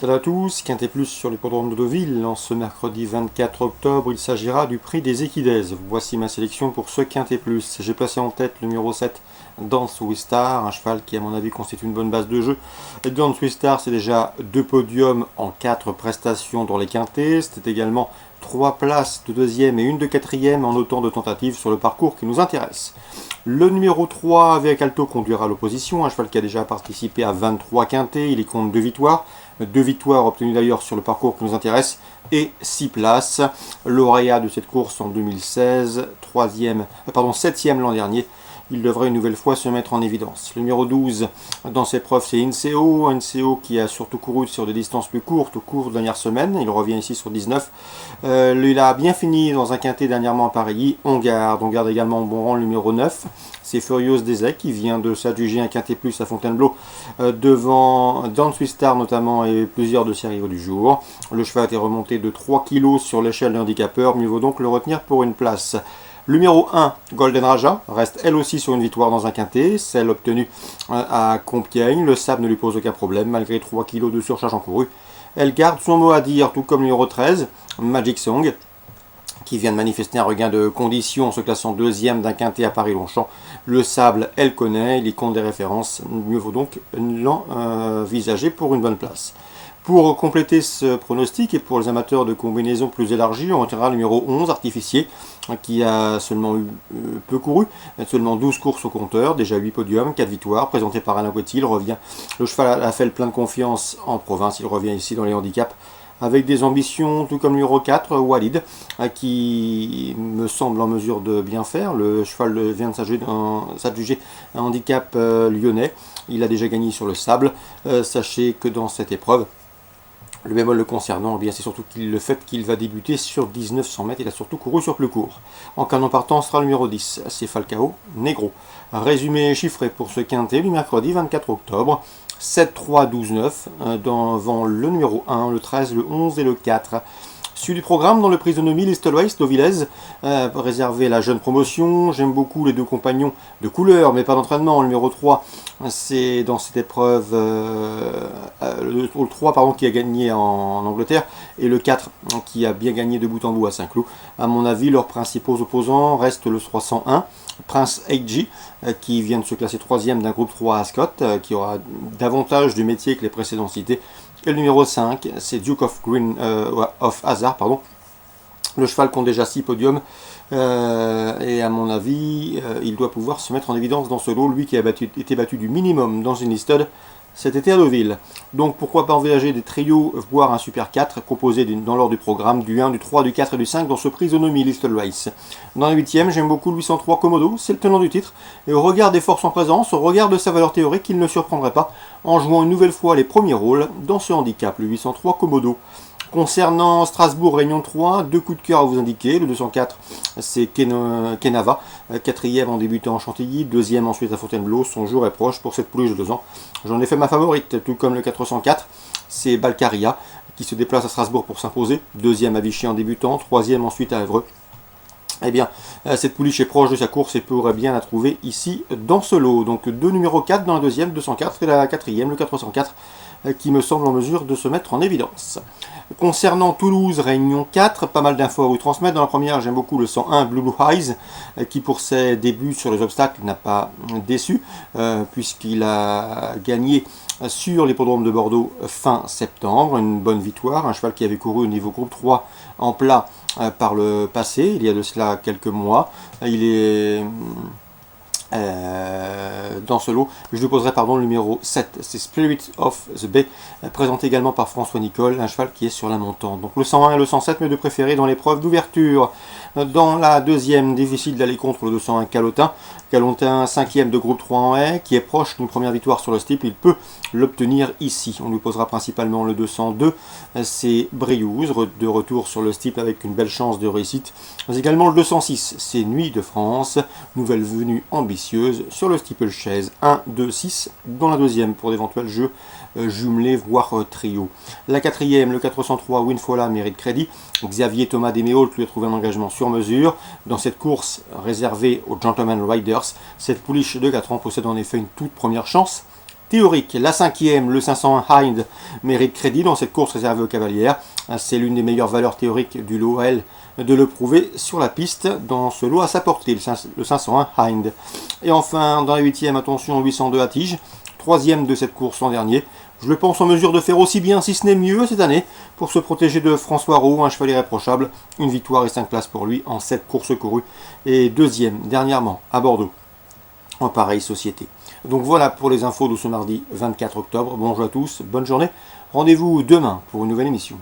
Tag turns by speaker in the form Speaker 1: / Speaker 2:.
Speaker 1: Salut à tous, Quintet Plus sur l'hippodrome de Deauville. En ce mercredi 24 octobre, il s'agira du prix des équidaises. Voici ma sélection pour ce Quintet Plus. J'ai placé en tête le numéro 7, Dance with Star, un cheval qui à mon avis constitue une bonne base de jeu. Dance with Star, c'est déjà 2 podiums en 4 prestations dans les quintets. C'était également 3 places de deuxième et une de quatrième en autant de tentatives sur le parcours qui nous intéresse. Le numéro 3 avec Alto conduira l'opposition, un cheval qui a déjà participé à 23 quintets, il y compte 2 victoires. 2 victoires obtenues d'ailleurs sur le parcours qui nous intéresse et 6 places. Lauréat de cette course en 2016, 7e l'an dernier. Il devrait une nouvelle fois se mettre en évidence. Le numéro 12 dans ses preuves, c'est NCO qui a surtout couru sur des distances plus courtes au cours de dernières semaines. Il revient ici sur 19. Il a bien fini dans un quintet dernièrement à Paris. On garde également en bon rang le numéro 9. C'est Furious Desec qui vient de s'adjuger un quintet plus à Fontainebleau devant Dance with Star notamment et plusieurs de ses rivaux du jour. Le cheval a été remonté de 3 kg sur l'échelle des handicapeurs. Mieux vaut donc le retenir pour une place. Le numéro 1, Golden Raja, reste elle aussi sur une victoire dans un quintet, celle obtenue à Compiègne. Le sable ne lui pose aucun problème malgré 3 kg de surcharge encourue. Elle garde son mot à dire, tout comme le numéro 13, Magic Song, qui vient de manifester un regain de condition en se classant deuxième d'un quintet à Paris-Longchamp. Le sable, elle connaît, il y compte des références, mieux vaut donc l'envisager pour une bonne place. Pour compléter ce pronostic et pour les amateurs de combinaisons plus élargies, on retiendra le numéro 11, Artificier, qui a seulement eu peu couru, seulement 12 courses au compteur, déjà 8 podiums, 4 victoires, présenté par Alain Gauthier. Le cheval a fait le plein de confiance en province, il revient ici dans les handicaps, avec des ambitions tout comme le numéro 4, Walid, qui me semble en mesure de bien faire. Le cheval vient de s'adjuger un handicap lyonnais, il a déjà gagné sur le sable. Sachez que dans cette épreuve, le bémol le concernant, eh bien c'est surtout le fait qu'il va débuter sur 1900 mètres, il a surtout couru sur plus court. En canon partant sera le numéro 10, c'est Falcao Negro. Résumé chiffré pour ce quintet du mercredi 24 octobre, 7, 3, 12, 9, devant le numéro 1, le 13, le 11 et le 4. Suivi du programme dans le Prisonnomie Listelweiss d'Auvilez, réservé à la jeune promotion. J'aime beaucoup les deux compagnons de couleur, mais pas d'entraînement. Le numéro 3, c'est dans cette épreuve le 3 qui a gagné en Angleterre, et le 4 qui a bien gagné de bout en bout à Saint-Cloud. À mon avis, leurs principaux opposants restent le 301, Prince AG, qui vient de se classer 3e d'un groupe 3 à Ascot, qui aura davantage de métier que les précédents cités. Et le numéro 5, c'est Duke of Hazard. Le cheval compte déjà 6 podiums. Et à mon avis, il doit pouvoir se mettre en évidence dans ce lot. Lui qui a été battu du minimum dans une listed cet été à Deauville. Donc pourquoi pas envisager des trios, voire un Super 4, composé dans l'ordre du programme du 1, du 3, du 4 et du 5 dans ce Prisonnomie Listelweiss. Dans la 8e, j'aime beaucoup le 803 Komodo, c'est le tenant du titre. Et au regard des forces en présence, au regard de sa valeur théorique, il ne surprendrait pas en jouant une nouvelle fois les premiers rôles dans ce handicap, le 803 Komodo. Concernant Strasbourg Réunion 3, 2 coups de cœur à vous indiquer. Le 204, c'est Kenava, 4e en débutant en Chantilly, 2e ensuite à Fontainebleau. Son jour est proche pour cette pouliche de 2 ans. J'en ai fait ma favorite, tout comme le 404, c'est Balcaria, qui se déplace à Strasbourg pour s'imposer. 2e à Vichy en débutant, 3e ensuite à Évreux. Eh bien, cette pouliche est proche de sa course et pourrait bien la trouver ici dans ce lot. Donc 2 numéro 4 dans la 2e, 204 et la 4e, le 404, qui me semble en mesure de se mettre en évidence. Concernant Toulouse, Réunion 4, pas mal d'infos à vous transmettre. Dans la première, j'aime beaucoup le 101 Blue Eyes, qui pour ses débuts sur les obstacles n'a pas déçu, puisqu'il a gagné sur l'hippodrome de Bordeaux fin septembre. Une bonne victoire, un cheval qui avait couru au niveau groupe 3 en plat par le passé, il y a de cela quelques mois. Il est dans ce lot, je lui poserai le numéro 7, c'est Spirit of the Bay, présenté également par François Nicole, un cheval qui est sur la montante. Donc le 101 et le 107, mes deux préférés dans l'épreuve d'ouverture. Dans la 2e, difficile d'aller contre le 201 Calotin. Calotin 5e de groupe 3 en haie, qui est proche d'une première victoire sur le steeple, il peut l'obtenir ici. On lui posera principalement le 202, c'est Briouze, de retour sur le steeple avec une belle chance de réussite. Mais également le 206, c'est Nuit de France, nouvelle venue ambitieuse sur le steeple chaise 1, 2, 6, dans la 2e pour d'éventuels jeux jumelés, voire trio. La 4e, le 403 Winfola mérite crédit. Xavier Thomas Desméault lui a trouvé un engagement sur mesure. Dans cette course réservée aux Gentleman Riders, cette pouliche de 4 ans possède en effet une toute première chance théorique. La cinquième, le 501 Hind, mérite crédit dans cette course réservée aux cavalières. C'est l'une des meilleures valeurs théoriques du lot, elle, de le prouver sur la piste dans ce lot à sa portée, le 501 Hind. Et enfin, dans la huitième, attention, 802 à tige, troisième de cette course l'an dernier. Je le pense en mesure de faire aussi bien, si ce n'est mieux, cette année, pour se protéger de François Roux, un cheval irréprochable. Une victoire et 5 places pour lui en 7 courses courues. Et deuxième, dernièrement, à Bordeaux, en pareille société. Donc voilà pour les infos de ce mardi 24 octobre. Bonjour à tous, bonne journée. Rendez-vous demain pour une nouvelle émission.